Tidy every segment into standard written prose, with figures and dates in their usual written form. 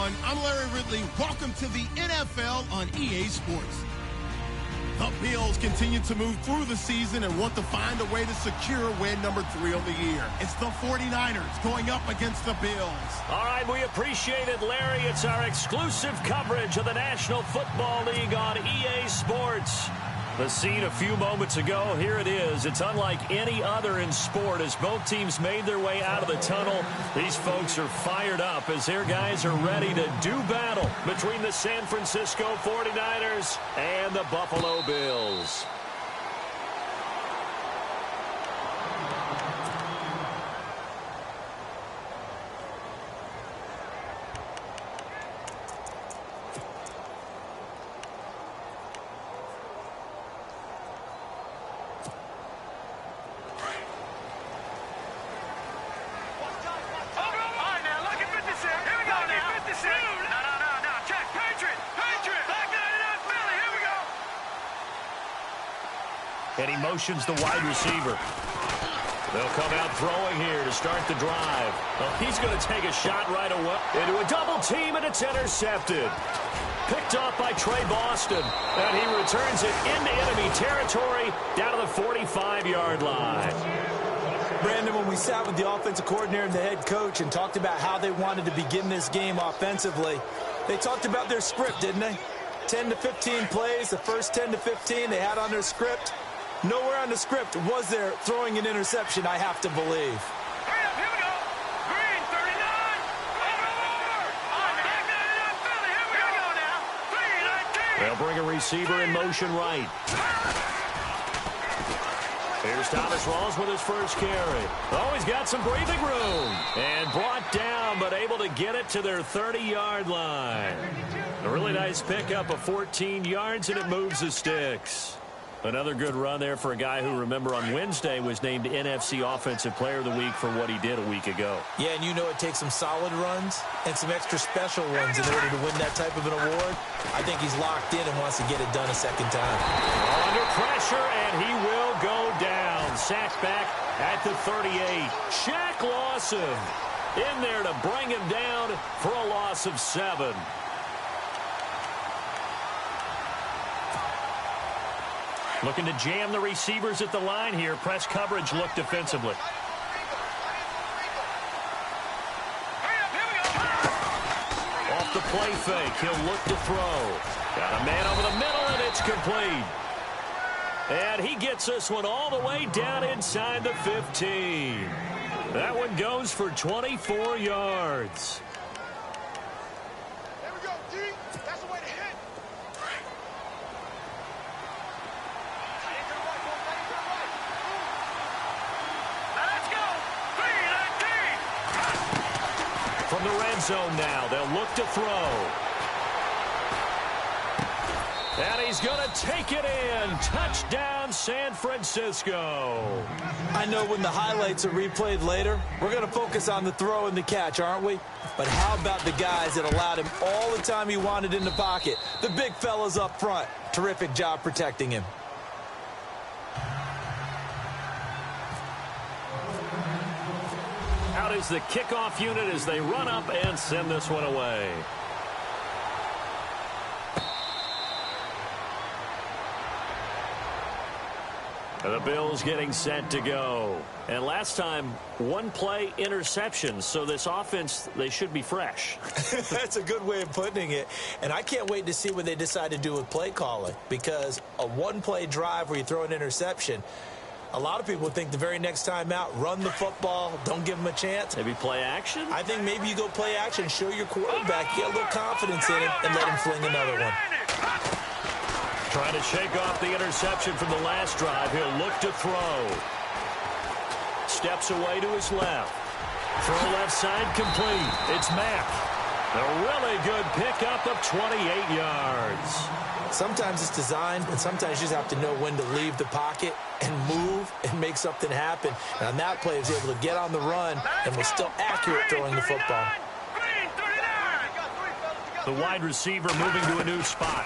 everyone. I'm Larry Ridley. Welcome to the NFL on EA Sports. The Bills continue to move through the season and want to find a way to secure win number 3 of the year. It's the 49ers going up against the Bills. All right, we appreciate it, Larry. It's our exclusive coverage of the National Football League on EA Sports. The scene a few moments ago, here it is. It's unlike any other in sport as both teams made their way out of the tunnel. These folks are fired up as their guys are ready to do battle between the San Francisco 49ers and the Buffalo Bills. And he motions the wide receiver. They'll come out throwing here to start the drive. Well, he's going to take a shot right away into a double team, and it's intercepted. Picked off by Trey Boston, and he returns it into enemy territory down to the 45-yard line. Brandon, when we sat with the offensive coordinator and the head coach and talked about how they wanted to begin this game offensively, they talked about their script, didn't they? 10 to 15 plays, the first 10 to 15 they had on their script. Nowhere on the script was there throwing an interception, I have to believe. Hurry up, here we go. Green, 39. Over. Back 99, Philly. Here we go now. 3-19. They'll bring a receiver in motion right. Here's Thomas Rawls with his first carry. Oh, he's got some breathing room. And brought down, but able to get it to their 30-yard line. A really nice pickup of 14 yards, and it moves the sticks. Another good run there for a guy who, remember, on Wednesday was named NFC Offensive Player of the Week for what he did a week ago. Yeah, and you know it takes some solid runs and some extra special ones in order to win that type of an award. I think he's locked in and wants to get it done a second time. Under pressure, and he will go down. Sacked back at the 38. Shaq Lawson in there to bring him down for a loss of 7. Looking to jam the receivers at the line here. Press coverage look defensively. Off the play fake. He'll look to throw. Got a man over the middle, and it's complete. And he gets this one all the way down inside the 15. That one goes for 24 yards. There we go, D. That's the way to hit. From the red zone now, they'll look to throw. And he's going to take it in. Touchdown, San Francisco. I know when the highlights are replayed later, we're going to focus on the throw and the catch, aren't we? But how about the guys that allowed him all the time he wanted in the pocket? The big fellas up front. Terrific job protecting him. Out is the kickoff unit as they run up and send this one away. And the Bills getting set to go. And last time, one play interception. So this offense, they should be fresh. That's a good way of putting it. And I can't wait to see what they decide to do with play calling. Because a one-play drive where you throw an interception, a lot of people think the very next time out, run the football, don't give them a chance. Maybe play action? I think maybe you go play action, show your quarterback, get a little confidence in him, and let him fling another one. Trying to shake off the interception from the last drive. He'll look to throw. Steps away to his left. Throw left side complete. It's Mack. A really good pickup of 28 yards. Sometimes it's designed, but sometimes you just have to know when to leave the pocket and move and make something happen. And on that play, he was able to get on the run and was still accurate throwing the football. The wide receiver moving to a new spot.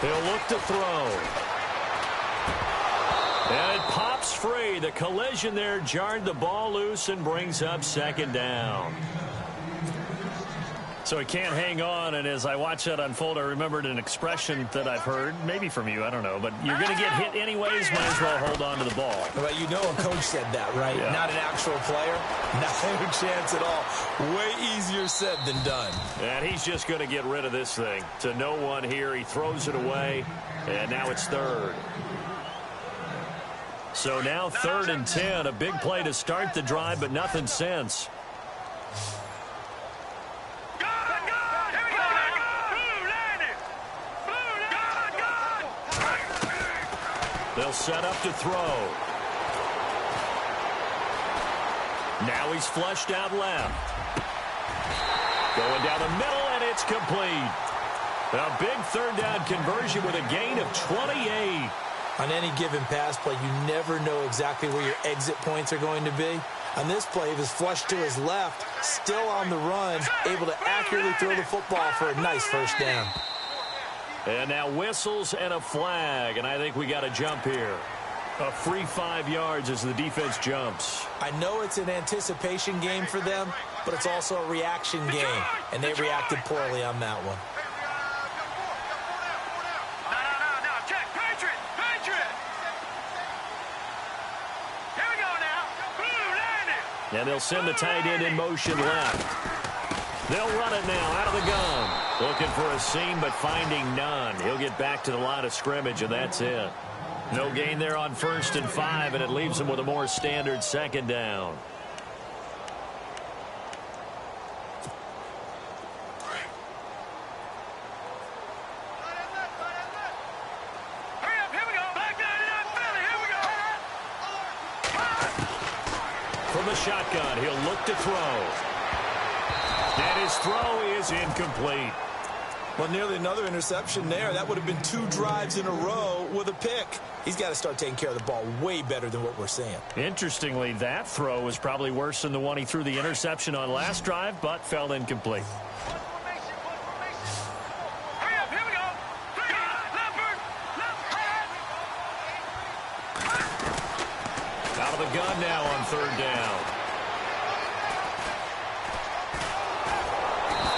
He'll look to throw. And it pops free. The collision there jarred the ball loose and brings up second down. So he can't hang on, and as I watch that unfold, I remembered an expression that I've heard, maybe from you, I don't know, but you're going to get hit anyways, might as well hold on to the ball. Well, you know a coach said that, right? Yeah. Not an actual player. Not a chance at all. Way easier said than done. And he's just going to get rid of this thing. To no one here, he throws it away, and now it's third. So now 3rd and 10, a big play to start the drive, but nothing since. They'll set up to throw. Now he's flushed out left. Going down the middle, and it's complete. A big 3rd down conversion with a gain of 28. On any given pass play, you never know exactly where your exit points are going to be. On this play, he was flushed to his left, still on the run, able to accurately throw the football for a nice 1st down. And now whistles and a flag, and I think we got a jump here. A free 5 yards as the defense jumps. I know it's an anticipation game for them, but it's also a reaction game, and they reacted poorly on that one. No, check, Patriot. Here we go now. Blue landing. And they'll send the tight end in motion left. They'll run it now out of the gun. Looking for a seam, but finding none. He'll get back to the line of scrimmage, and that's it. No gain there on 1st and 5, and it leaves him with a more standard 2nd down. Hurry up, here we go. Back 99 Philly, here we go. From the shotgun, he'll look to throw. And his throw is incomplete. Well, nearly another interception there. That would have been 2 drives in a row with a pick. He's got to start taking care of the ball way better than what we're seeing. Interestingly, that throw was probably worse than the one he threw the interception on last drive, but fell incomplete. Hurry up, here we go. Leopard. Out of the gun now on 3rd down.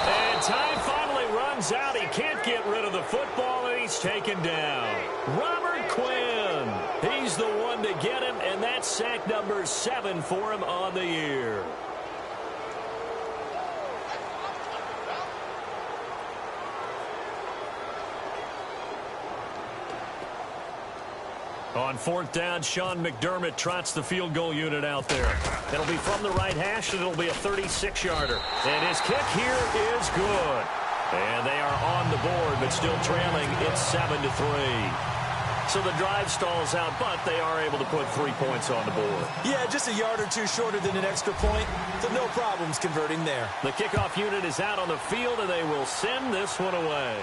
And time finally runs out. He can't get rid of the football, and he's taken down. Robert Quinn. He's the one to get him, and that's sack number 7 for him on the year. On 4th down, Sean McDermott trots the field goal unit out there. It'll be from the right hash, and it'll be a 36-yarder. And his kick here is good. And they are on the board, but still trailing. It's 7-3. So the drive stalls out, but they are able to put 3 points on the board. Yeah, just a yard or two shorter than an extra point, so no problems converting there. The kickoff unit is out on the field, and they will send this one away.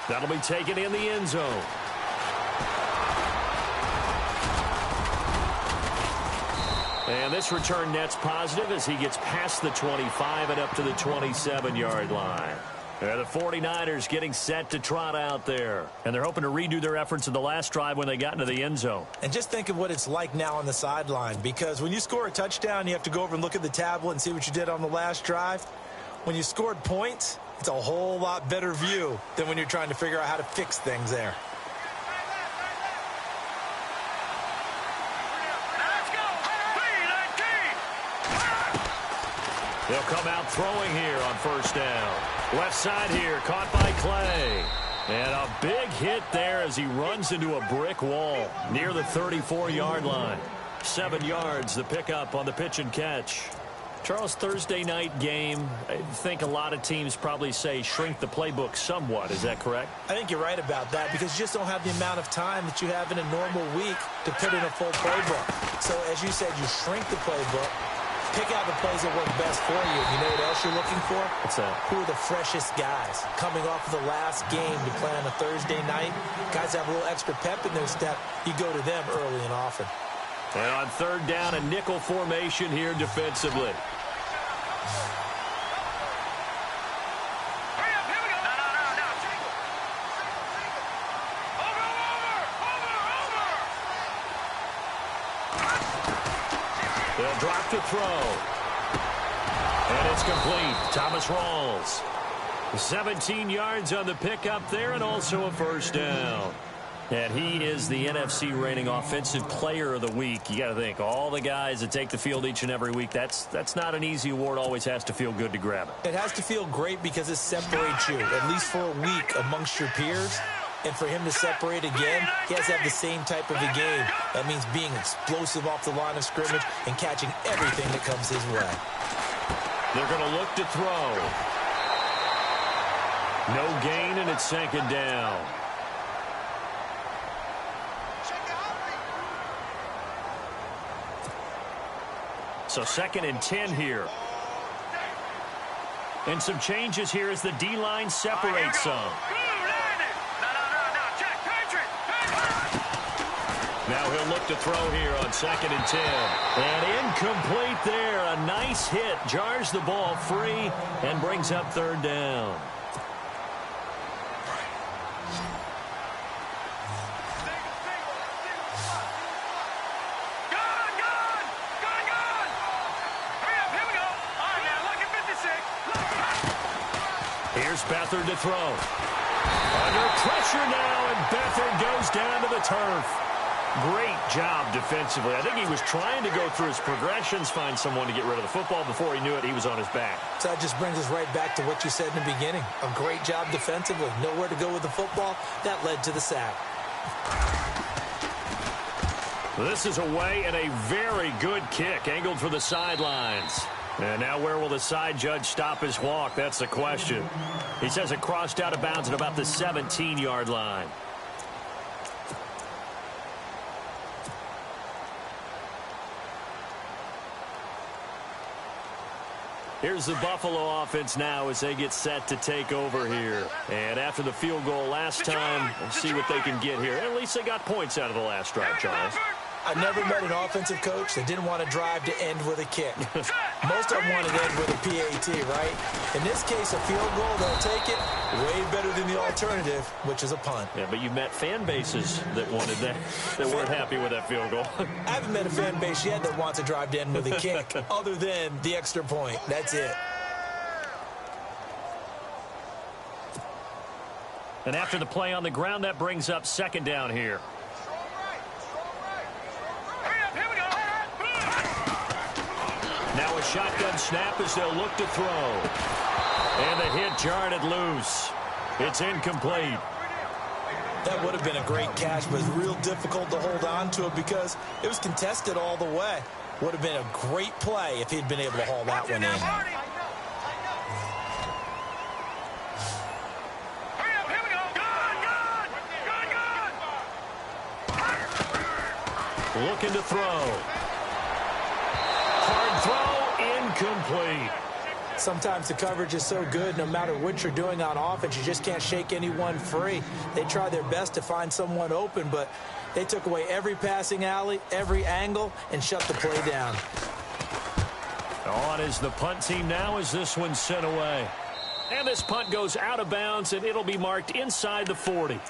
That'll be taken in the end zone. And this return net's positive as he gets past the 25 and up to the 27-yard line. The 49ers getting set to trot out there. And they're hoping to redo their efforts in the last drive when they got into the end zone. And just think of what it's like now on the sideline, because when you score a touchdown, you have to go over and look at the tablet and see what you did on the last drive. When you scored points, it's a whole lot better view than when you're trying to figure out how to fix things there. They'll come out throwing here on 1st down. Left side here, caught by Clay. And a big hit there as he runs into a brick wall near the 34-yard line. 7 yards, the pickup on the pitch and catch. Charles, Thursday night game, I think a lot of teams probably say shrink the playbook somewhat. Is that correct? I think you're right about that, because you just don't have the amount of time that you have in a normal week to put in a full playbook. So, as you said, you shrink the playbook. Pick out the plays that work best for you. You know what else you're looking for? What's that? Who are the freshest guys coming off of the last game to play on a Thursday night? Guys have a little extra pep in their step. You go to them early and often. And on 3rd down, a nickel formation here defensively. They'll drop to throw. And it's complete. Thomas Rawls. 17 yards on the pickup there and also a first down. And he is the NFC reigning offensive player of the week. You got to think, all the guys that take the field each and every week, that's not an easy award. Always has to feel good to grab it. It has to feel great because it separates you, at least for a week, amongst your peers. And for him to separate again, he has to have the same type of a game. That means being explosive off the line of scrimmage and catching everything that comes his way. They're going to look to throw. No gain, and it's second down. So 2nd and 10 here. And some changes here as the D-line separates some. Now he'll look to throw here on 2nd and 10. And incomplete there. A nice hit. Jars the ball free and brings up 3rd down. Here's Beathard to throw. Under pressure now, and Beathard goes down to the turf. Great job defensively. I think he was trying to go through his progressions, find someone to get rid of the football. Before he knew it, he was on his back. So that just brings us right back to what you said in the beginning. A great job defensively. Nowhere to go with the football. That led to the sack. This is away and a very good kick, angled for the sidelines. And now where will the side judge stop his walk? That's the question. He says it crossed out of bounds at about the 17-yard line. Here's the Buffalo offense now as they get set to take over here. And after the field goal last time, we'll see what they can get here. At least they got points out of the last drive, Charles. I never met an offensive coach that didn't want to drive to end with a kick. Most of them want to end with a PAT, right? In this case, a field goal, they'll take it. Way better than the alternative, which is a punt. Yeah, but you met fan bases that wanted that, that weren't happy with that field goal. I haven't met a fan base yet that wants to drive to end with a kick, other than the extra point. That's it. And after the play on the ground, that brings up 2nd down here. Now a shotgun snap as they'll look to throw. And the hit jarred it loose. It's incomplete. That would have been a great catch, but it's real difficult to hold on to it because it was contested all the way. Would have been a great play if he'd been able to haul that one in. Looking to throw. Hard throw, incomplete. Sometimes the coverage is so good, no matter what you're doing on offense, you just can't shake anyone free. They try their best to find someone open, but they took away every passing alley, every angle, and shut the play down. On is the punt team now as this one's sent away. And this punt goes out of bounds, and it'll be marked inside the 40.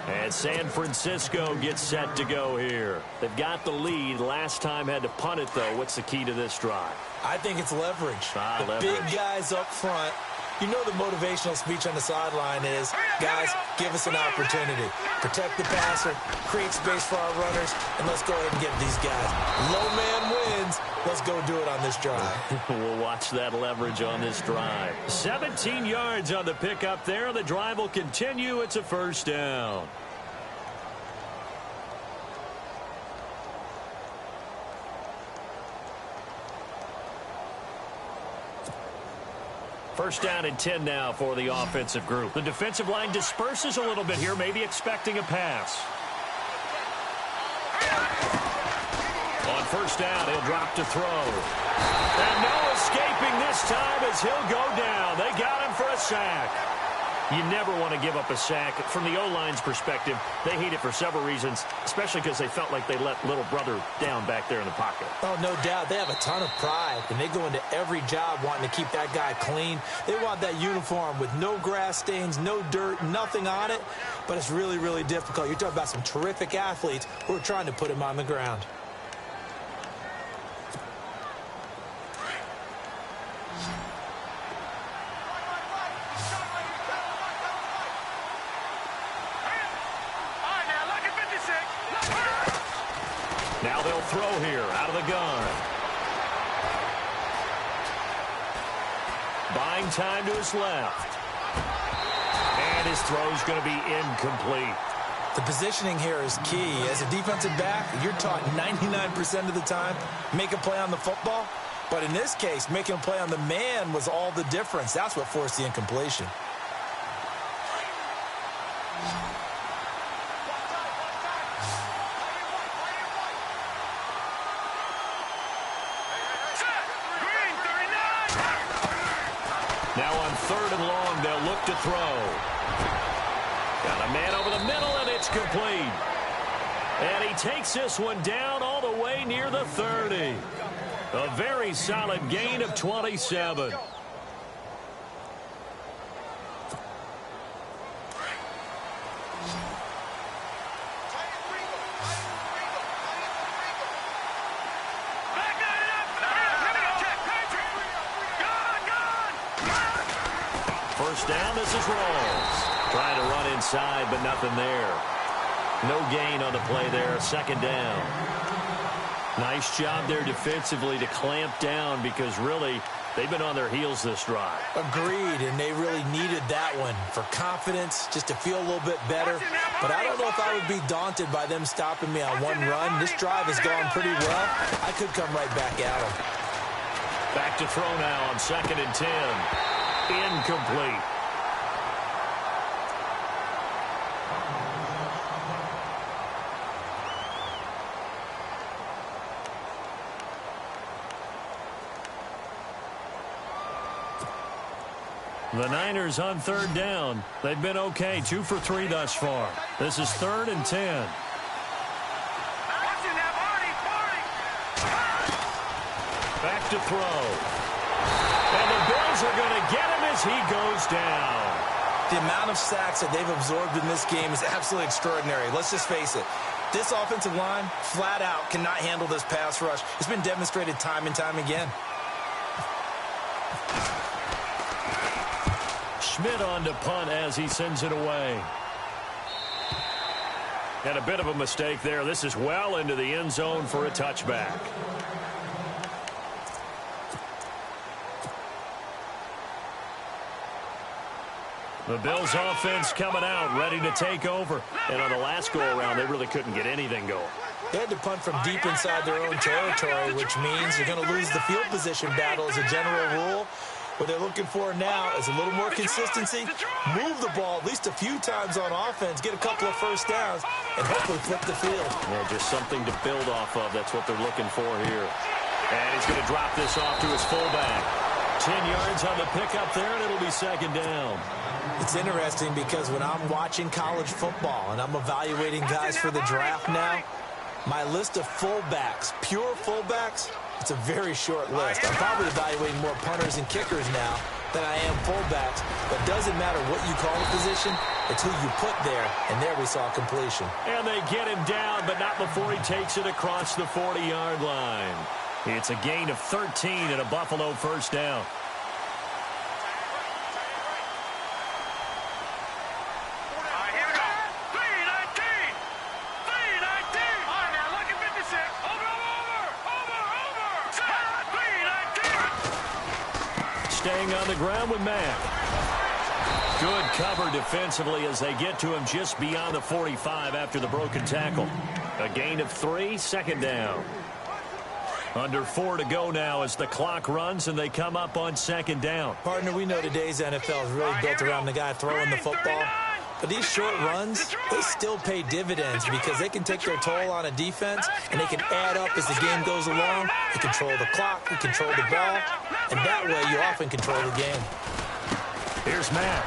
And San Francisco gets set to go here. They've got the lead. Last time had to punt it, though. What's the key to this drive? I think it's leverage. Leverage. Big guys up front. You know the motivational speech on the sideline is, guys, give us an opportunity. Protect the passer, create space for our runners, and let's go ahead and get these guys. Low man wins. Let's go do it on this drive. We'll watch that leverage on this drive. 17 yards on the pickup there. The drive will continue. It's a first down. First down and 10 now for the offensive group. The defensive line disperses a little bit here, maybe expecting a pass. On first down, he'll drop to throw. And no escaping this time as he'll go down. They got him for a sack. You never want to give up a sack. From the O-line's perspective, they hate it for several reasons, especially because they felt like they let little brother down back there in the pocket. Oh, no doubt. They have a ton of pride, and they go into every job wanting to keep that guy clean. They want that uniform with no grass stains, no dirt, nothing on it, but it's really, really difficult. You're talking about some terrific athletes who are trying to put him on the ground. Now they'll throw here out of the gun. Buying time to his left. And his throw's going to be incomplete. The positioning here is key. As a defensive back, you're taught 99% of the time, make a play on the football. But in this case, making a play on the man was all the difference. That's what forced the incompletion. Now on 3rd and long, they'll look to throw. Got a man over the middle, and it's complete. And he takes this one down all the way near the 30. A very solid gain of 27. First down, this is Rawls. Trying to run inside, but nothing there. No gain on the play there. 2nd down. Nice job there defensively to clamp down because really they've been on their heels this drive. Agreed, and they really needed that one for confidence, just to feel a little bit better. But I don't know if I would be daunted by them stopping me on one run. This drive has gone pretty well. I could come right back at them. Back to throw now on 2nd and 10. Incomplete. The Niners on 3rd down. They've been okay, 2 for 3 thus far. This is 3rd and 10. Back to throw. And the Bills are going to get him as he goes down. The amount of sacks that they've absorbed in this game is absolutely extraordinary. Let's just face it. This offensive line, flat out, cannot handle this pass rush. It's been demonstrated time and time again. Schmidt on to punt as he sends it away. And a bit of a mistake there. This is well into the end zone for a touchback. The Bills offense coming out, ready to take over. And on the last go-around, they really couldn't get anything going. They had to punt from deep inside their own territory, which means you're going to lose the field position battle as a general rule. What they're looking for now is a little more consistency, move the ball at least a few times on offense, get a couple of first downs, and hopefully flip the field. Yeah, just something to build off of. That's what they're looking for here. And he's going to drop this off to his fullback. 10 yards on the pickup there, and it'll be 2nd down. It's interesting because when I'm watching college football and I'm evaluating guys for the draft now, my list of fullbacks, pure fullbacks, it's a very short list. I'm probably evaluating more punters and kickers now than I am fullbacks. But it doesn't matter what you call the position, it's who you put there. And there we saw completion. And they get him down, but not before he takes it across the 40-yard line. It's a gain of 13 and a Buffalo first down. Staying on the ground with Mack. Good cover defensively as they get to him just beyond the 45 after the broken tackle. A gain of 3, 2nd down. Under 4 to go now as the clock runs and they come up on 2nd down. Partner, we know today's NFL is really built around the guy throwing the football. But these short runs, they still pay dividends because they can take their toll on a defense and they can add up as the game goes along. You control the clock, you control the ball, and that way you often control the game. Here's Mack.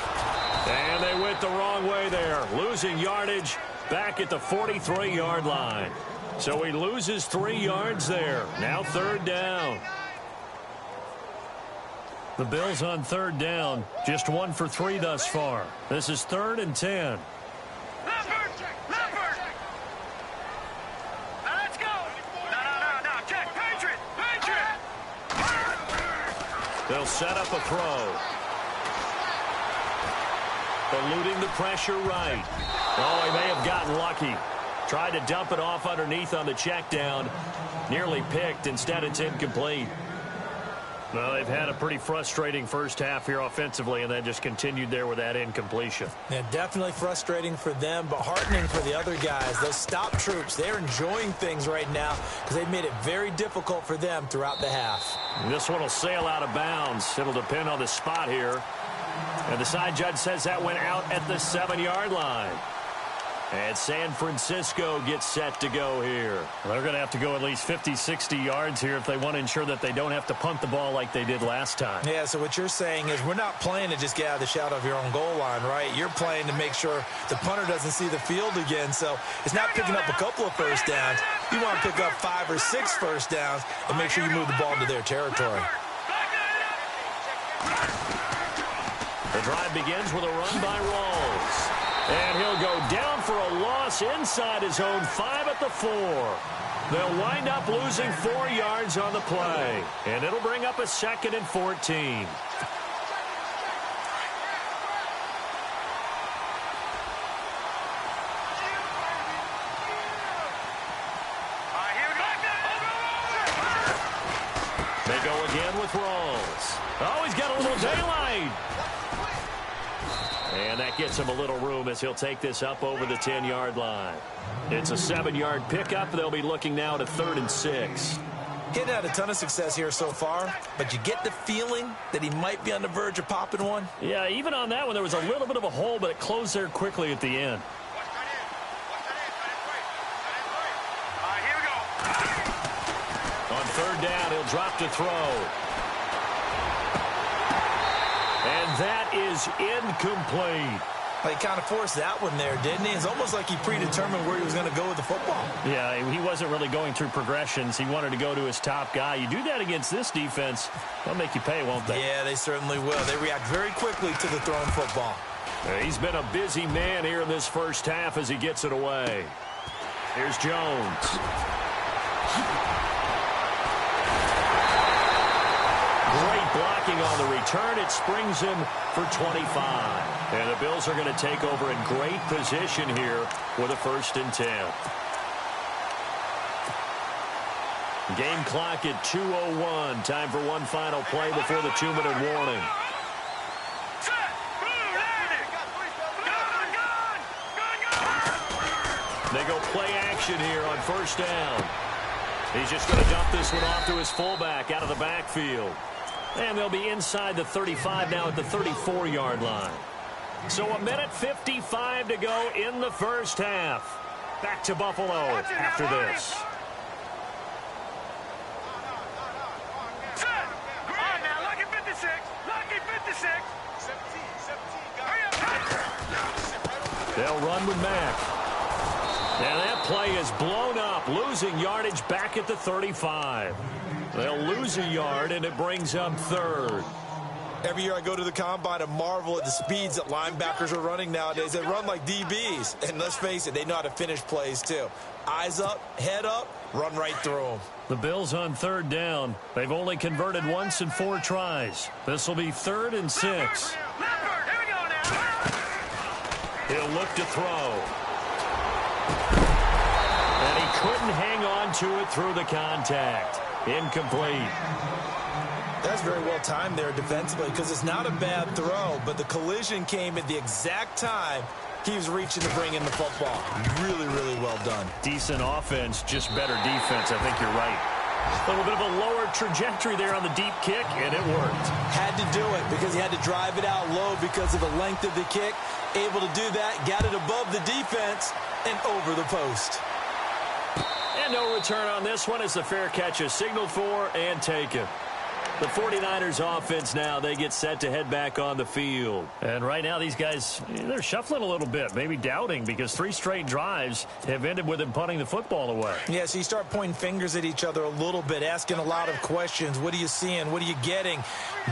And they went the wrong way there, losing yardage back at the 43-yard line. So he loses 3 yards there. Now 3rd down. The Bills on 3rd down, just 1 for 3 thus far. This is 3rd and 10. They'll set up a throw. Eluding the pressure right. Oh, he may have gotten lucky. Tried to dump it off underneath on the check down. Nearly picked. Instead, it's incomplete. Well, they've had a pretty frustrating first half here offensively, and then just continued there with that incompletion. Yeah, definitely frustrating for them, but heartening for the other guys. Those stop troops, they're enjoying things right now because they've made it very difficult for them throughout the half. And this one will sail out of bounds. It'll depend on the spot here. And the side judge says that went out at the 7-yard line. And San Francisco gets set to go here. Well, they're going to have to go at least 50, 60 yards here if they want to ensure that they don't have to punt the ball like they did last time. Yeah, so what you're saying is we're not playing to just get out of the shadow of your own goal line, right? You're playing to make sure the punter doesn't see the field again. So it's not picking up a couple of first downs. You want to pick up 5 or 6 first downs and make sure you move the ball into their territory. The drive begins with a run by Rawls. And he'll go down for a loss inside his own 5 at the 4. They'll wind up losing 4 yards on the play. And it'll bring up a 2nd and 14. They go again with Rawls. Oh, he's got a little daylight. And that gets him a little room as he'll take this up over the 10-yard line. It's a 7-yard pickup. They'll be looking now to 3rd and 6. He hadn't had a ton of success here so far, but you get the feeling that he might be on the verge of popping one. Yeah, even on that one, there was a little bit of a hole, but it closed there quickly at the end. Here we go. On 3rd down, he'll drop to throw. And that is incomplete. He kind of forced that one there, didn't he? It's almost like he predetermined where he was going to go with the football. Yeah, he wasn't really going through progressions. He wanted to go to his top guy. You do that against this defense, they'll make you pay, won't they? Yeah, they certainly will. They react very quickly to the thrown football. He's been a busy man here in this first half as he gets it away. Here's Jones. Great blocking on the return. It springs him for 25. And the Bills are going to take over in great position here with a 1st and 10. Game clock at 2:01. Time for one final play before the 2-minute warning. They go play action here on 1st down. He's just going to dump this one off to his fullback out of the backfield. And they'll be inside the 35 now at the 34-yard line. So 1:55 to go in the first half. Back to Buffalo after this. Lucky 56. Lucky 56. 17. They'll run with Mack. And that play is blown up, losing yardage back at the 35. They'll lose a yard, and it brings up 3rd. Every year I go to the combine and marvel at the speeds that linebackers are running nowadays. They run like DBs. And let's face it, they know how to finish plays too. Eyes up, head up, run right through them. The Bills on 3rd down. They've only converted once in 4 tries. This will be 3rd and 6. Leopard, here we go now. He'll look to throw. And he couldn't hang on to it through the contact. Incomplete. That's very well timed there defensively because it's not a bad throw, but the collision came at the exact time he was reaching to bring in the football. Really, really well done. Decent offense, just better defense. I think you're right. A little bit of a lower trajectory there on the deep kick, and it worked. Had to do it because he had to drive it out low because of the length of the kick. Able to do that, got it above the defense and over the post. And no return on this one as the fair catch is signaled for and taken. The 49ers offense now, they get set to head back on the field. And right now these guys, they're shuffling a little bit, maybe doubting because 3 straight drives have ended with them punting the football away. Yeah, so you start pointing fingers at each other a little bit, asking a lot of questions. What are you seeing? What are you getting?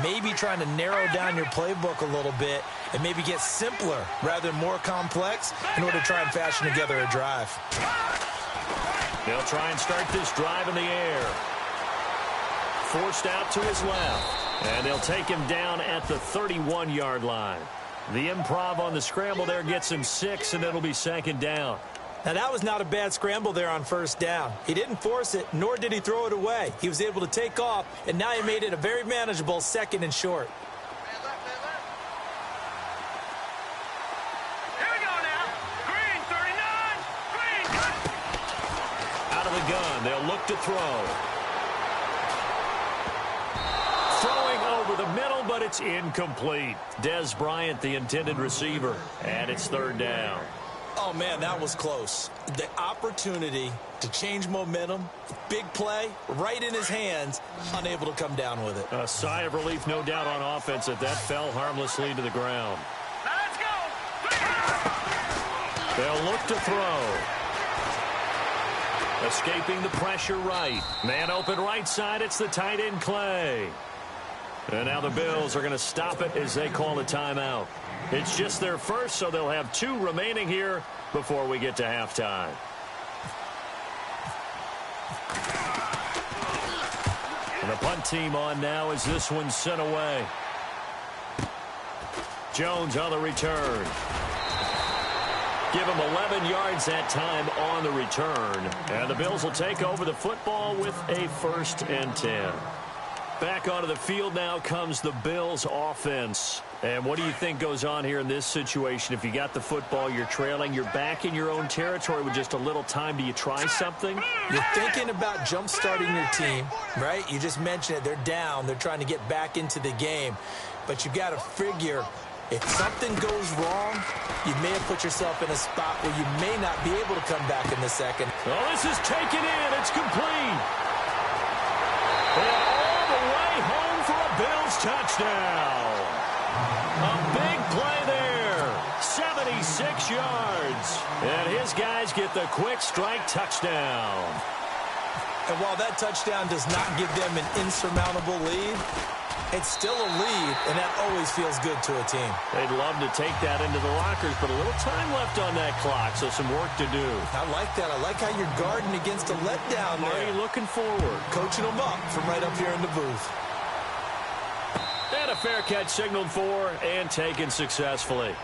Maybe trying to narrow down your playbook a little bit and maybe get simpler rather than more complex in order to try and fashion together a drive. They'll try and start this drive in the air. Forced out to his left. And they'll take him down at the 31-yard line. The improv on the scramble there gets him 6, and it'll be 2nd down. Now, that was not a bad scramble there on first down. He didn't force it, nor did he throw it away. He was able to take off, and now he made it a very manageable 2nd and short. Here we go now. Green 39. Green. Out of the gun, they'll look to throw. Throwing over the middle, but it's incomplete. Des Bryant, the intended receiver, and it's 3rd down. Oh, man, that was close. The opportunity to change momentum, big play, right in his hands, unable to come down with it. A sigh of relief, no doubt, on offense that fell harmlessly to the ground. Now let's go. They'll look to throw. Escaping the pressure right. Man open right side, it's the tight end Clay. And now the Bills are going to stop it as they call a timeout. It's just their first, so they'll have 2 remaining here before we get to halftime. And the punt team on now as this one's sent away. Jones on the return. Give him 11 yards that time on the return. And the Bills will take over the football with a 1st and 10. Back onto the field now comes the Bills offense. And what do you think goes on here in this situation? If you got the football, you're trailing, you're back in your own territory with just a little time. Do you try something? You're thinking about jump-starting your team, right? You just mentioned it. They're down. They're trying to get back into the game. But you got to figure, if something goes wrong, you may have put yourself in a spot where you may not be able to come back in the second. Oh, this is taken in. It's complete. And all the way home for a Bills touchdown. A big play there. 76 yards. And his guys get the quick strike touchdown. And while that touchdown does not give them an insurmountable lead, it's still a lead, and that always feels good to a team. They'd love to take that into the lockers, but a little time left on that clock, so some work to do. I like that. I like how you're guarding against a letdown there. Already looking forward. Coaching them up from right up here in the booth. And a fair catch signaled for and taken successfully.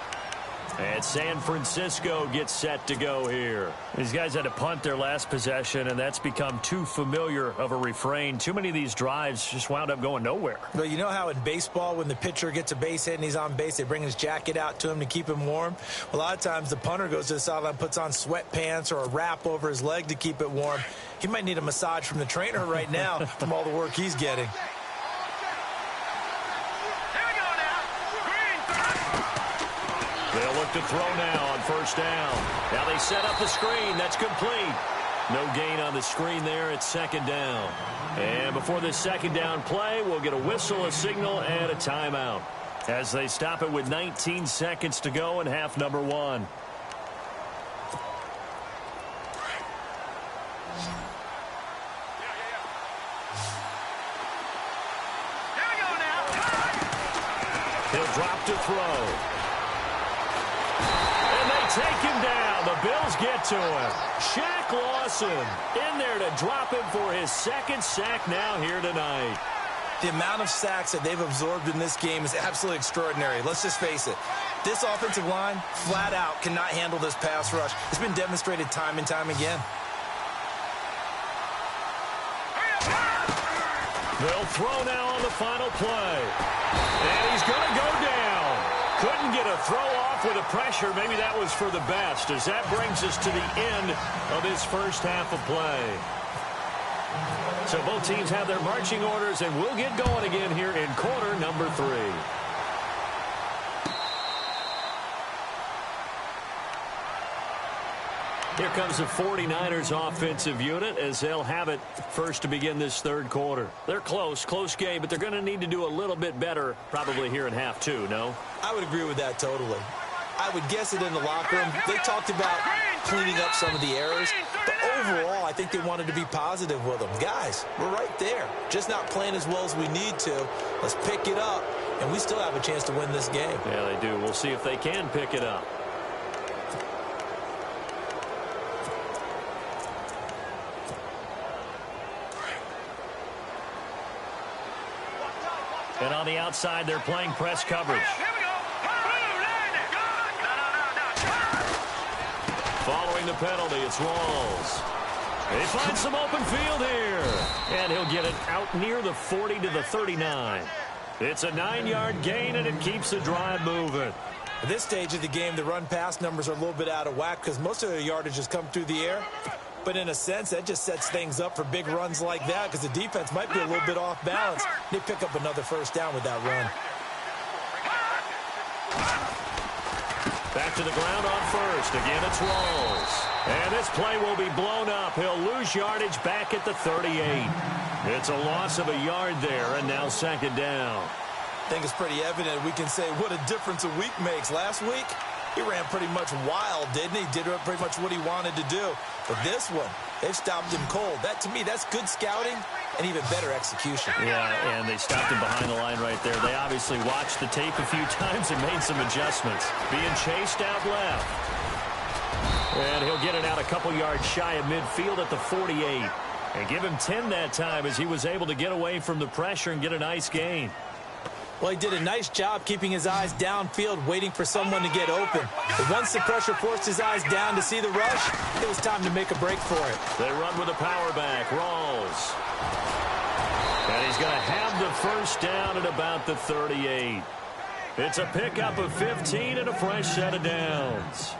And San Francisco gets set to go here. These guys had to punt their last possession, and that's become too familiar of a refrain. Too many of these drives just wound up going nowhere. Well, you know how in baseball, when the pitcher gets a base hit and he's on base, they bring his jacket out to him to keep him warm? A lot of times the punter goes to the sideline, puts on sweatpants or a wrap over his leg to keep it warm. He might need a massage from the trainer right now from all the work he's getting. They'll look to throw now on 1st down. Now they set up the screen. That's complete. No gain on the screen there. It's 2nd down. And before this 2nd down play, we'll get a whistle, a signal, and a timeout as they stop it with 19 seconds to go in half number 1. He'll drop to throw. Take him down. The Bills get to him. Shaq Lawson in there to drop him for his 2nd sack now here tonight. The amount of sacks that they've absorbed in this game is absolutely extraordinary. Let's just face it. This offensive line, flat out, cannot handle this pass rush. It's been demonstrated time and time again. They'll throw now on the final play. And he's going to go down. Couldn't get a throw off with the pressure. Maybe that was for the best, as that brings us to the end of this first half of play. So both teams have their marching orders, and we'll get going again here in quarter number 3. Here comes the 49ers offensive unit as they'll have it first to begin this 3rd quarter. They're close game, but they're going to need to do a little bit better probably here in half 2, no? I would agree with that totally. I would guess it in the locker room. They talked about cleaning up some of the errors, but overall, I think they wanted to be positive with them. Guys, we're right there. Just not playing as well as we need to. Let's pick it up, and we still have a chance to win this game. Yeah, they do. We'll see if they can pick it up. And on the outside, they're playing press coverage. Following the penalty. It's Rawls. He finds some open field here. And he'll get it out near the 40 to the 39. It's a 9-yard gain, and it keeps the drive moving. At this stage of the game, the run-pass numbers are a little bit out of whack because most of their yardage has come through the air. But in a sense, that just sets things up for big runs like that because the defense might be a little bit off balance. They pick up another first down with that run. Back to the ground on first. Again, it's Rawls. And this play will be blown up. He'll lose yardage back at the 38. It's a loss of a yard there, and now second down. I think it's pretty evident we can say what a difference a week makes. Last week, he ran pretty much wild, didn't he? Did pretty much what he wanted to do. But this one, they've stopped him cold. That, to me, that's good scouting and even better execution. Yeah, and they stopped him behind the line right there. They obviously watched the tape a few times and made some adjustments. Being chased out left. And he'll get it out a couple yards shy of midfield at the 48. And give him 10 that time as he was able to get away from the pressure and get a nice gain. Well, he did a nice job keeping his eyes downfield, waiting for someone to get open. But once the pressure forced his eyes down to see the rush, it was time to make a break for it. They run with a power back. Rawls. And he's going to have the first down at about the 38. It's a pickup of 15 and a fresh set of downs.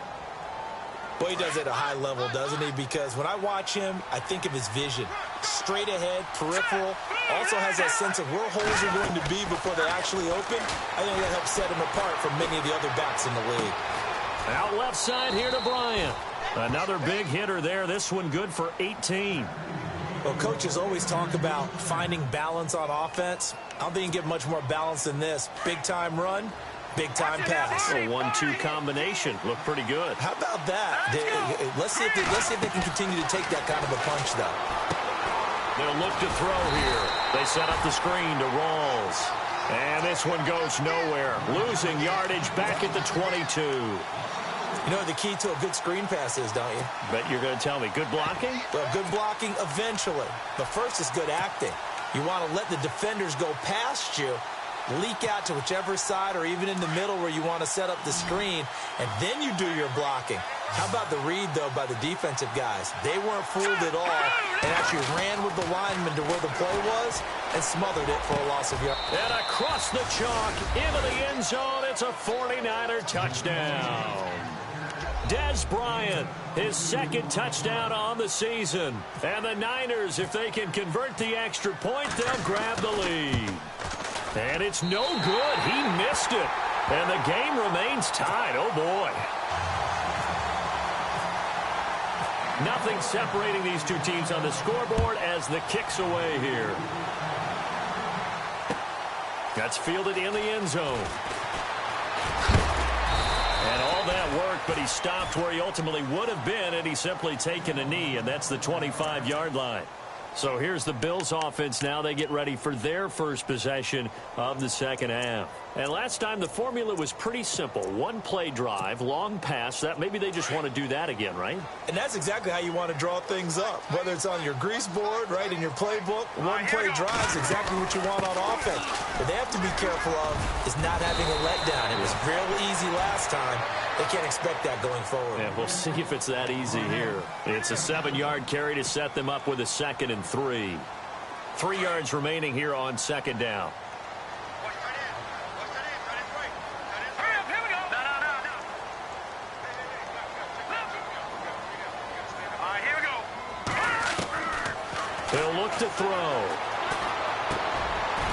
Well, he does it at a high level, doesn't he? Because when I watch him, I think of his vision. Straight ahead, peripheral. Also has that sense of where holes are going to be before they actually open. I think that helps set him apart from many of the other backs in the league. Out left side here to Bryant. Another big hitter there. This one good for 18. Well, coaches always talk about finding balance on offense. I don't think you can get much more balance than this. Big-time run. Big-time pass. A 1-2 combination. Looked pretty good. How about that? Let's see if they can continue to take that kind of a punch, though. They'll look to throw here. They set up the screen to Rawls. And this one goes nowhere. Losing yardage back at the 22. You know what the key to a good screen pass is, don't you? Bet you're going to tell me. Good blocking? Well, good blocking eventually. But first is good acting. You want to let the defenders go past you, leak out to whichever side or even in the middle where you want to set up the screen, and then you do your blocking. How about the read, though, by the defensive guys? They weren't fooled at all and actually ran with the lineman to where the play was and smothered it for a loss of yards. And across the chalk into the end zone, it's a 49er touchdown. Des Bryant, his second touchdown on the season. And the Niners, if they can convert the extra point, they'll grab the lead. And it's no good. He missed it. And the game remains tied. Oh, boy. Nothing separating these two teams on the scoreboard as the kick's away here. That's fielded in the end zone. And all that work, but he stopped where he ultimately would have been, and he's simply taken a knee, and that's the 25-yard line. So here's the Bills offense now. They get ready for their first possession of the second half. And last time the formula was pretty simple. One play drive, long pass. That maybe they just want to do that again, right? And that's exactly how you want to draw things up. Whether it's on your grease board, right, in your playbook, one play drive is exactly what you want on offense. What they have to be careful of is not having a letdown. It was real easy last time. They can't expect that going forward. Yeah, we'll see if it's that easy here. It's a 7-yard carry to set them up with a 2nd and 3. 3 yards remaining here on second down. They'll look to throw.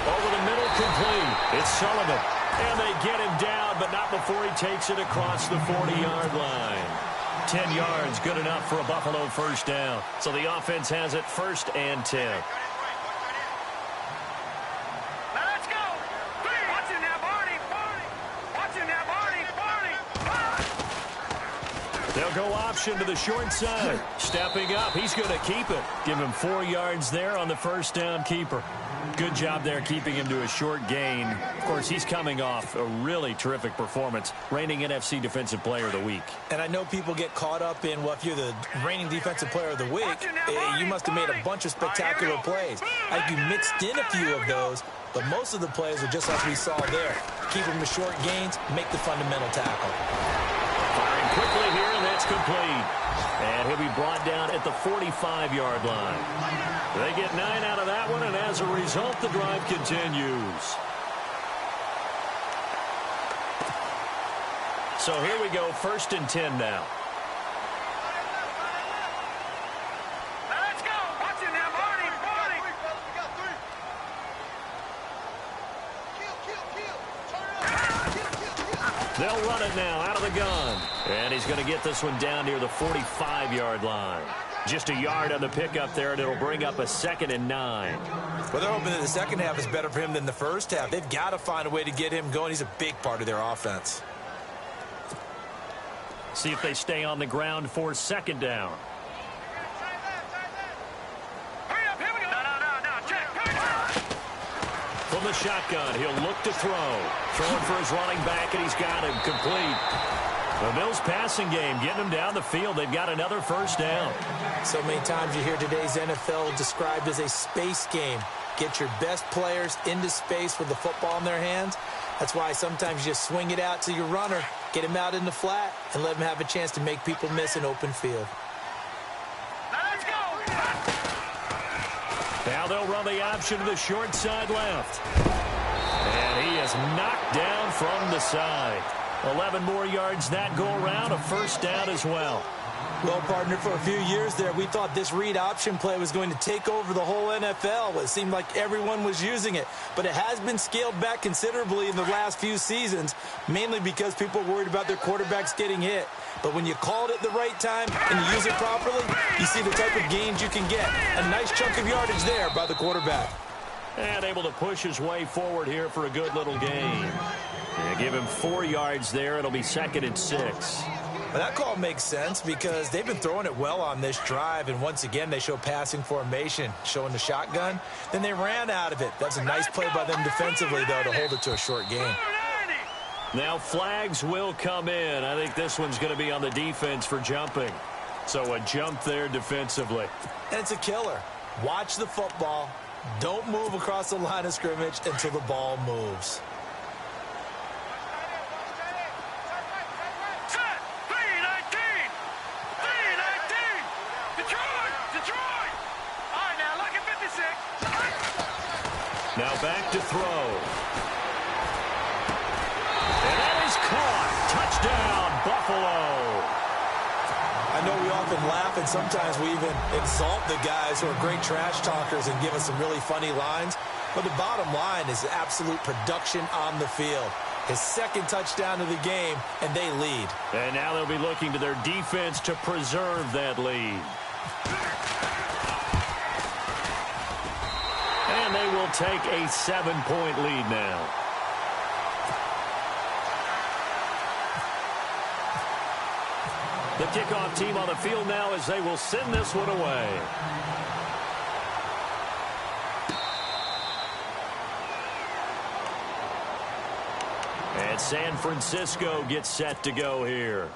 Over the middle, complete. It's Sullivan. And they get him down, but not before he takes it across the 40-yard line. 10 yards, good enough for a Buffalo first down. So the offense has it 1st and 10. Let's go. Watching that Barney. Watching that Barney. They'll go option to the short side. Stepping up, he's going to keep it. Give him 4 yards there on the first down keeper. Good job there keeping him to a short gain. Of course, he's coming off a really terrific performance, reigning NFC Defensive Player of the Week. And I know people get caught up in, well, if you're the reigning Defensive Player of the Week, you must have made a bunch of spectacular plays. I think you mixed in a few of those, but most of the plays are just like we saw there. Keep them to short gains, make the fundamental tackle. Firing quickly here, and That's complete. And he'll be brought down at the 45-yard line. They get 9 out of that one, and as a result, the drive continues. So here we go, 1st and 10 now. Let's go. Watch it now, Marty. They'll run it now out of the gun. And he's going to get this one down near the 45-yard line. Just a yard on the pickup there, and it'll bring up a 2nd and 9. Well, they're hoping that the second half is better for him than the first half. They've got to find a way to get him going. He's a big part of their offense. See if they stay on the ground for 2nd down. Hurry up, here we go. No, check. From the shotgun, he'll look to throw. Throwing for his running back, and he's got him complete. The Bills passing game, getting them down the field. They've got another 1st down. So many times you hear today's NFL described as a space game. Get your best players into space with the football in their hands. That's why sometimes you just swing it out to your runner, get him out in the flat, and let him have a chance to make people miss an open field. Let's go. Now they'll run the option to the short side left. And he is knocked down from the side. 11 more yards that go around, a 1st down as well. Well, partner, for a few years there, we thought this read option play was going to take over the whole NFL. It seemed like everyone was using it, but it has been scaled back considerably in the last few seasons, mainly because people are worried about their quarterbacks getting hit. But when you call it at the right time and you use it properly, you see the type of gains you can get. A nice chunk of yardage there by the quarterback. And able to push his way forward here for a good little gain. And give him 4 yards there. It'll be 2nd and 6. Well, that call makes sense because they've been throwing it well on this drive, and once again they show passing formation, showing the shotgun. Then they ran out of it. That's a nice play by them defensively, though, to hold it to a short gain. Now flags will come in. I think this one's going to be on the defense for jumping. So a jump there defensively. And it's a killer. Watch the football. Don't move across the line of scrimmage until the ball moves. Now back to throw. And that is caught. Touchdown, Buffalo. I know we often laugh, and sometimes we even exalt the guys who are great trash talkers and give us some really funny lines. But the bottom line is absolute production on the field. His 2nd touchdown of the game, and they lead. And now they'll be looking to their defense to preserve that lead. And they will take a 7-point lead now. The kickoff team on the field now as they will send this one away. And San Francisco gets set to go here.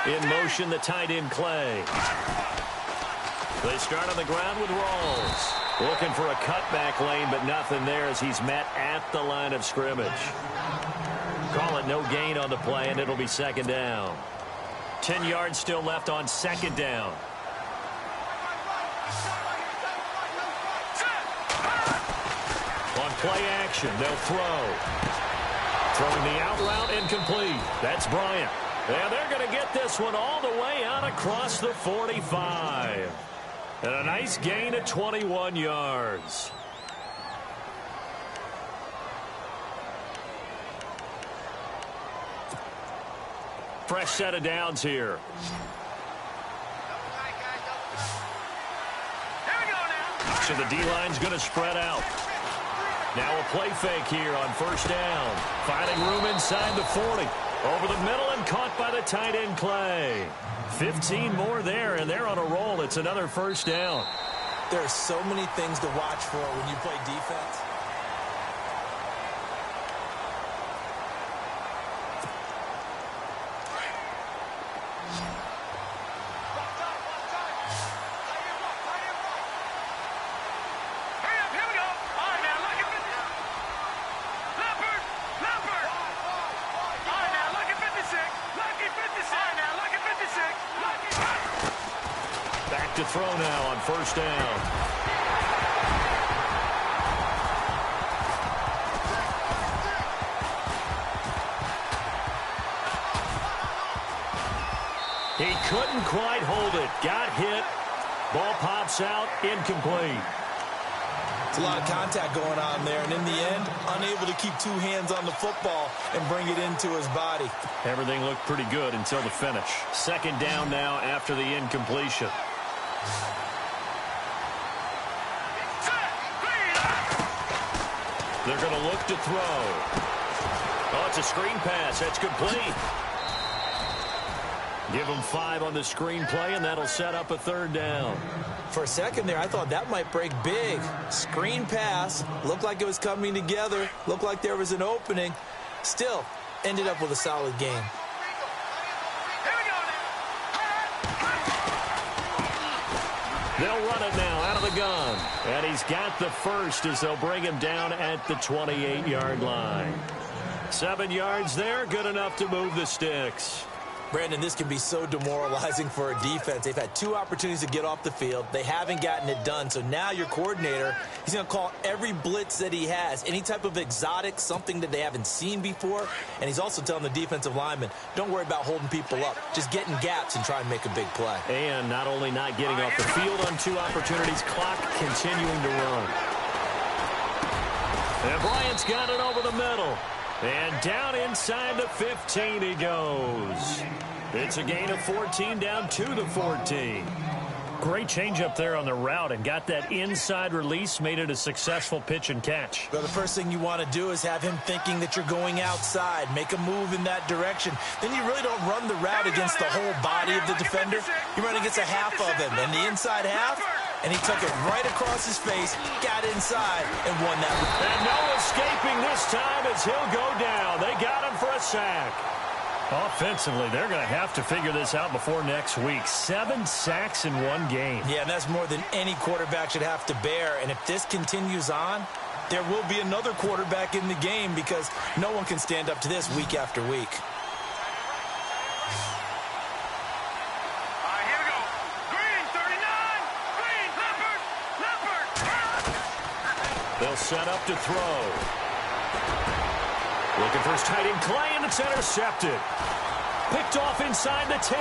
In motion, the tight end, Clay. They start on the ground with Rawls. Looking for a cutback lane, but nothing there as he's met at the line of scrimmage. Call it no gain on the play, and it'll be 2nd down. 10 yards still left on 2nd down. On play action, they'll throw. Throwing the out route, incomplete. That's Bryant. And they're going to get this one all the way out across the 45. And a nice gain of 21 yards. Fresh set of downs here. So the D-line's going to spread out. Now a play fake here on 1st down. Finding room inside the 40. Over the middle and caught by the tight end, Clay. 15 more there, and they're on a roll. It's another 1st down. There are so many things to watch for when you play defense. to throw now on first down. He couldn't quite hold it. Got hit. Ball pops out. Incomplete. It's a lot of contact going on there, and in the end, unable to keep two hands on the football and bring it into his body. Everything looked pretty good until the finish. Second down now after the incompletion. They're going to look to throw. Oh, it's a screen pass. That's complete. Give them 5 on the screen play, and that'll set up a third down. For a second there, I thought that might break big. Screen pass. Looked like it was coming together. Looked like there was an opening. Still, ended up with a solid game. They'll run it now out of the gun. And he's got the first as they'll bring him down at the 28-yard line. 7 yards there, good enough to move the sticks. Brandon, this can be so demoralizing for a defense. They've had 2 opportunities to get off the field. They haven't gotten it done. So now your coordinator, he's going to call every blitz that he has, any type of exotic, something that they haven't seen before. And he's also telling the defensive lineman, don't worry about holding people up. Just get in gaps and try and make a big play. And not only not getting off the field on 2 opportunities, clock continuing to run. And Bryant's got it over the middle. And down inside the 15 he goes. It's a gain of 14 down to the 14. Great change up there on the route and got that inside release, made it a successful pitch and catch. Well, the first thing you want to do is have him thinking that you're going outside, make a move in that direction. Then you really don't run the route against the whole body of the defender. You run against a half of him, and the inside half, and he took it right across his face, got inside, and won that. And no escaping this time as he'll go down. They got him for a sack. Offensively, they're going to have to figure this out before next week. 7 sacks in 1 game. Yeah, and that's more than any quarterback should have to bear. And if this continues on, there will be another quarterback in the game because no one can stand up to this week after week. Here we go. Green, 39. Green, leopard. They'll set up to throw. Looking for his tight end, Clay, and it's intercepted. Picked off inside the 10.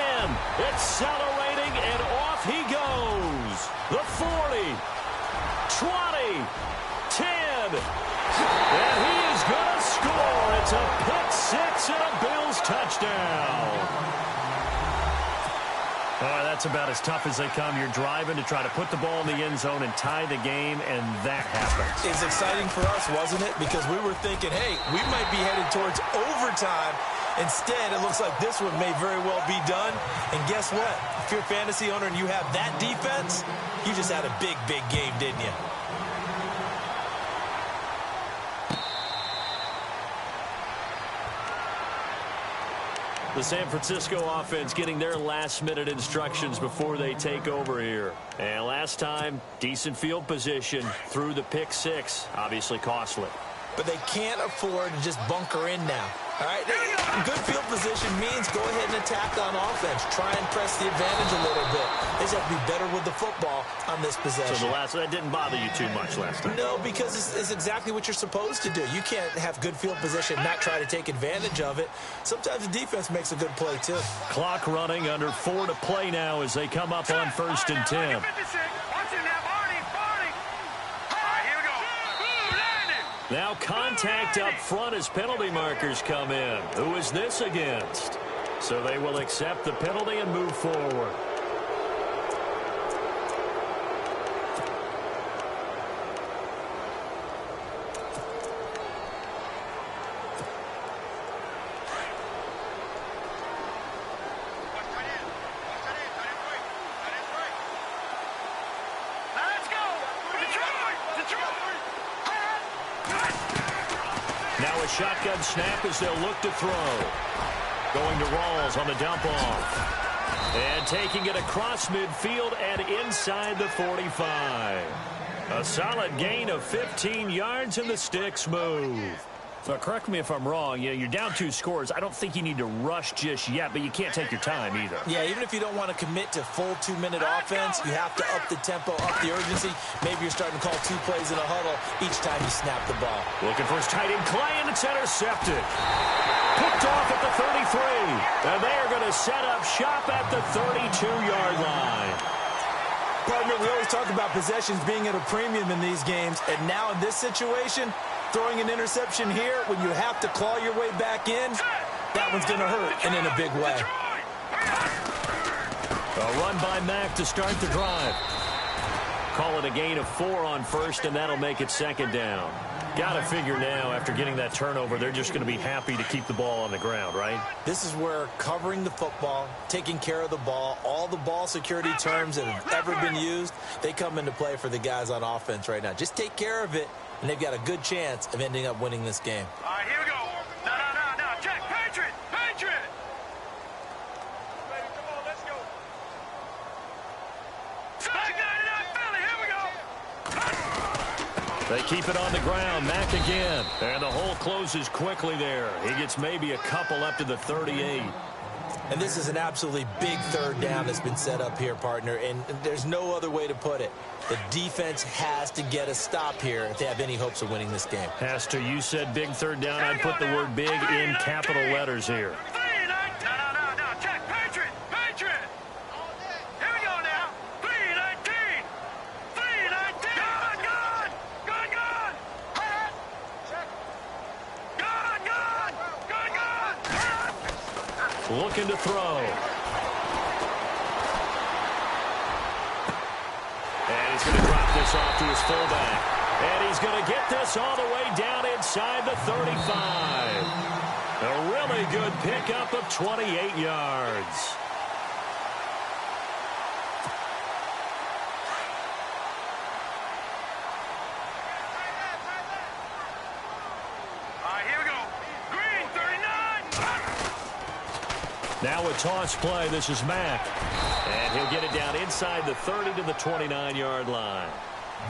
Accelerating, and off he goes. The 40, 20, 10. And he is going to score. It's a pick 6 and a Bills touchdown. That's about as tough as they come. You're driving to try to put the ball in the end zone and tie the game, and that happens. It's exciting for us, wasn't it? Because we were thinking, hey, we might be headed towards overtime. Instead, it looks like this one may very well be done. And guess what? If you're a fantasy owner and you have that defense, you just had a big, big game, didn't you? The San Francisco offense getting their last-minute instructions before they take over here. And last time, decent field position through the pick 6. Obviously costly. But they can't afford to just bunker in now. All right? Good field position means go ahead and attack on offense. Try and press the advantage a little bit. They just have to be better with the football on this possession. So that didn't bother you too much last time? No, because it's exactly what you're supposed to do. You can't have good field position and not try to take advantage of it. Sometimes the defense makes a good play, too. Clock running, under 4 to play now as they come up on 1st and 10. Now contact up front as penalty markers come in. Who is this against? So they will accept the penalty and move forward. Now a shotgun snap as they'll look to throw. Going to Rawls on the dump off. And taking it across midfield and inside the 45. A solid gain of 15 yards and the sticks move. So correct me if I'm wrong. You're down 2 scores. I don't think you need to rush just yet, but you can't take your time either. Yeah, even if you don't want to commit to full 2-minute offense, you have to up the tempo, up the urgency. Maybe you're starting to call 2 plays in a huddle each time you snap the ball. Looking for his tight end, Clay, and it's intercepted. Picked off at the 33. And they are going to set up shop at the 32-yard line. Partner, we always talk about possessions being at a premium in these games, and now in this situation, throwing an interception here when you have to claw your way back in, that one's going to hurt, and in a big way. A run by Mack to start the drive. Call it a gain of 4 on first, and that'll make it second down. Got to figure now, after getting that turnover, they're just going to be happy to keep the ball on the ground, right? This is where covering the football, taking care of the ball, all the ball security terms that have ever been used, they come into play for the guys on offense right now. Just take care of it, and they've got a good chance of ending up winning this game. All right, here we go. No. Check. Patriot. Ready, come on, let's go. Back 99 Philly, here we go. They keep it on the ground. Mack again. And the hole closes quickly there. He gets maybe a couple up to the 38. And this is an absolutely big third down that's been set up here, partner, and there's no other way to put it. The defense has to get a stop here if they have any hopes of winning this game. Has to. You said big third down. I'd put the word big in capital letters here. No. Check. Patriot. Here we go now. 3-19. Good. Looking to throw. And he's going to drop this off to his fullback. And he's going to get this all the way down inside the 35. A really good pickup of 28 yards. All right, here we go. Green, 39. Now a toss play. This is Mack. And he'll get it down inside the 30 to the 29-yard line.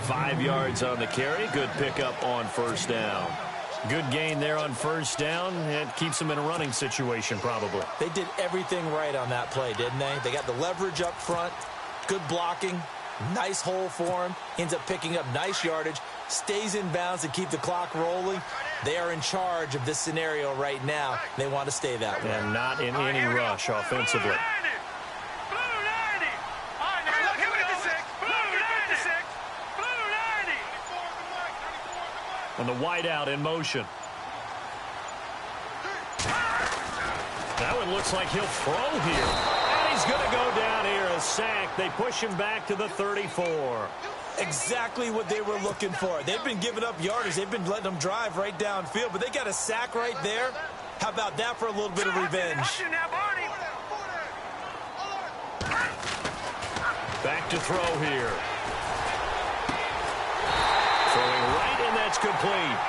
5 yards on the carry. Good pickup on first down. Good gain there on first down. It keeps them in a running situation probably. They did everything right on that play, didn't they? They got the leverage up front, good blocking, nice hole for him, ends up picking up nice yardage, stays in bounds to keep the clock rolling. They are in charge of this scenario right now. They want to stay that way. And not in any rush offensively. Blue 90. All right, now look, here we go. Blue 90. And the wideout in motion. That one looks like he'll throw here. And he's going to go down here. A sack. They push him back to the 34. Exactly what they were looking for. They've been giving up yardage. They've been letting them drive right downfield, but they got a sack right there. How about that for a little bit of revenge? Back to throw here. Throwing right, and that's complete.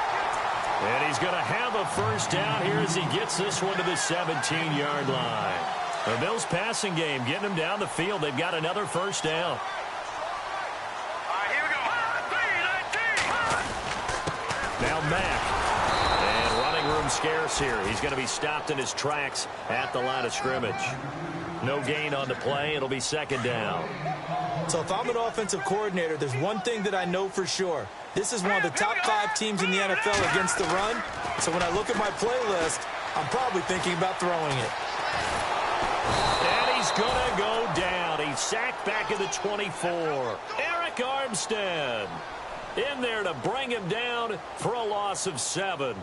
And he's going to have a first down here as he gets this one to the 17-yard line. The Bills' passing game getting them down the field. They've got another first down. Now Mack. And running room scarce here. He's going to be stopped in his tracks at the line of scrimmage. No gain on the play. It'll be second down. So if I'm an offensive coordinator, there's one thing that I know for sure. This is one of the top 5 teams in the NFL against the run. So when I look at my playlist, I'm probably thinking about throwing it. And he's going to go down. He's sacked back at the 24. Eric Armstead in there to bring him down for a loss of 7.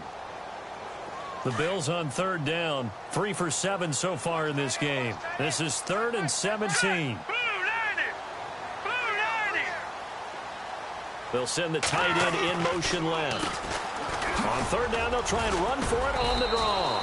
The Bills on third down. 3 for 7 so far in this game. This is 3rd and 17. They'll send the tight end in motion left. On third down, they'll try and run for it on the draw.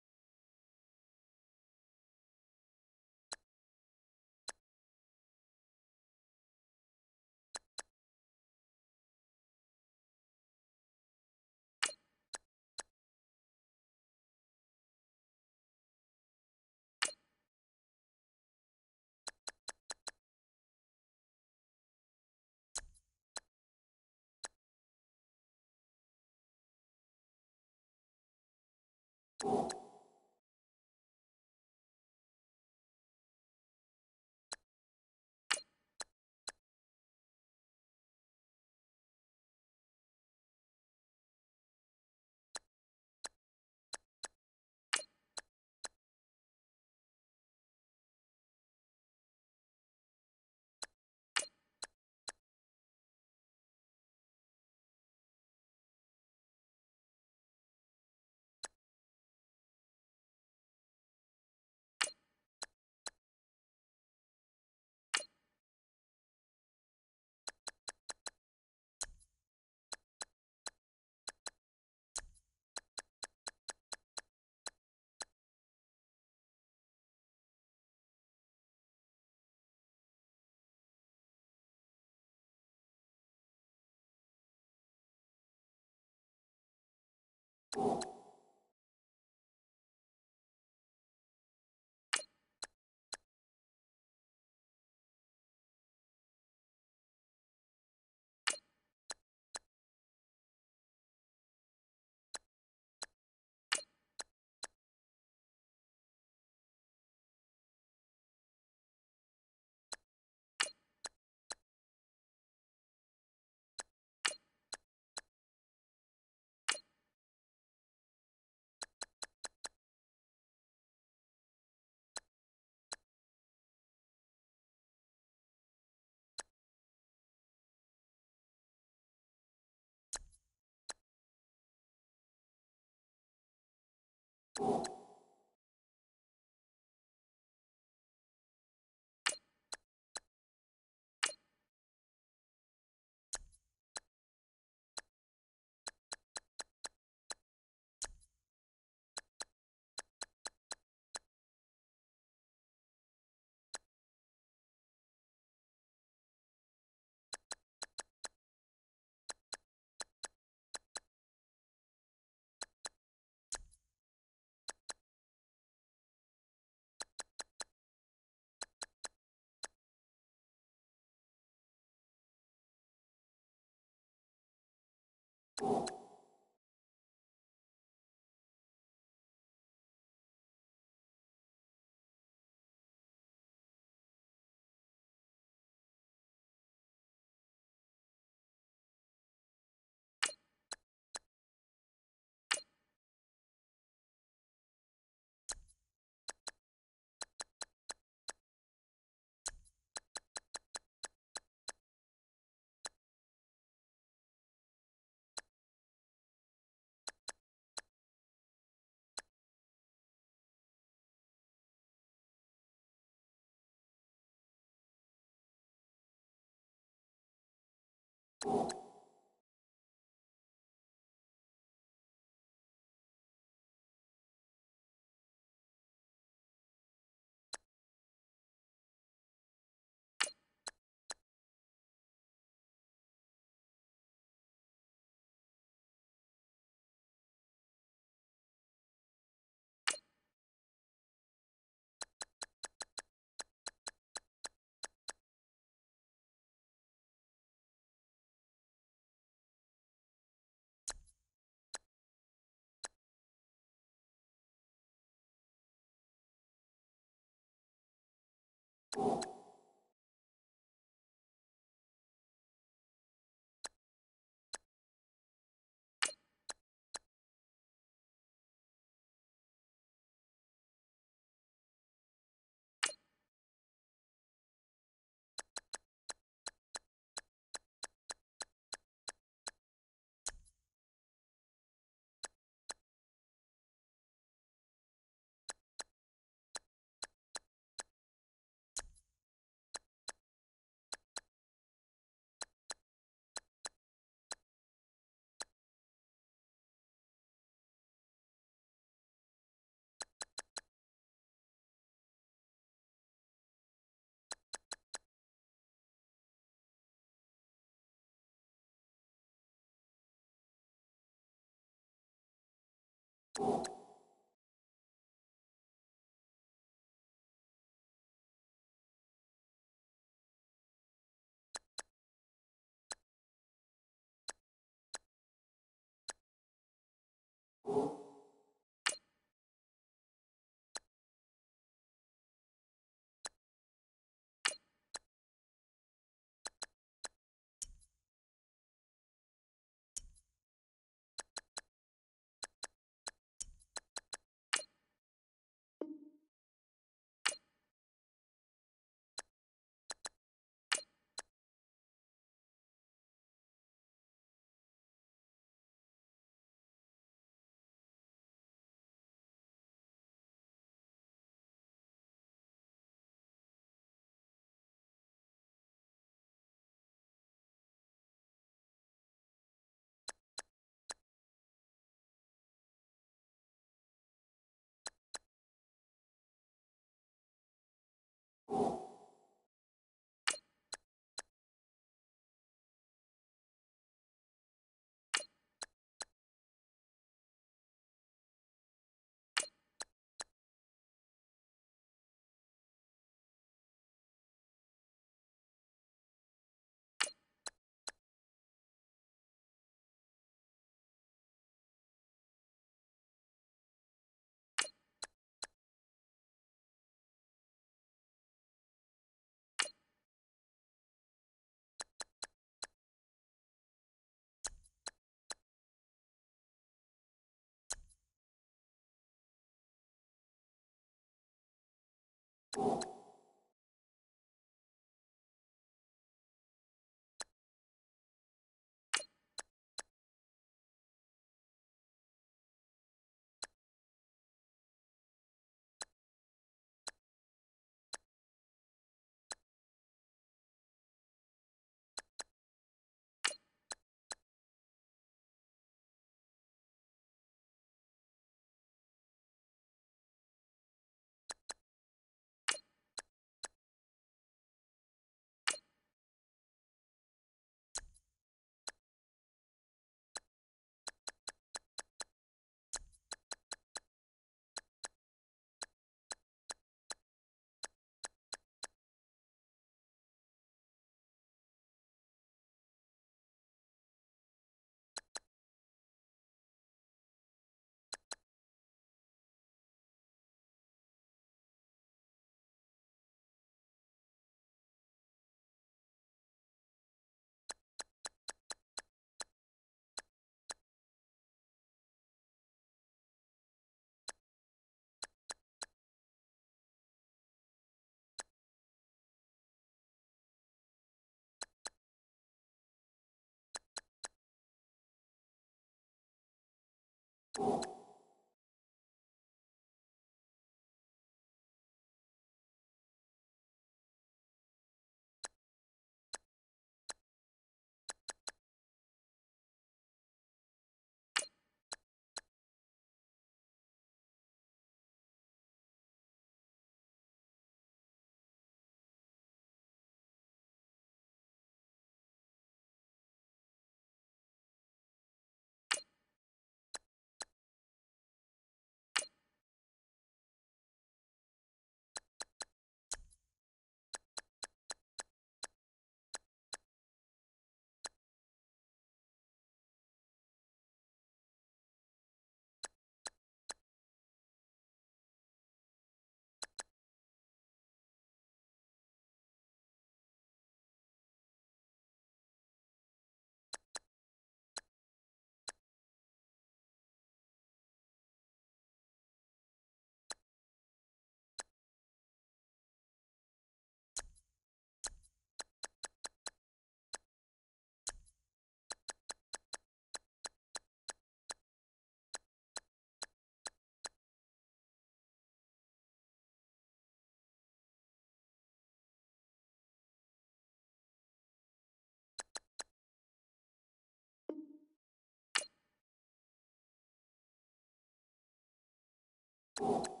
you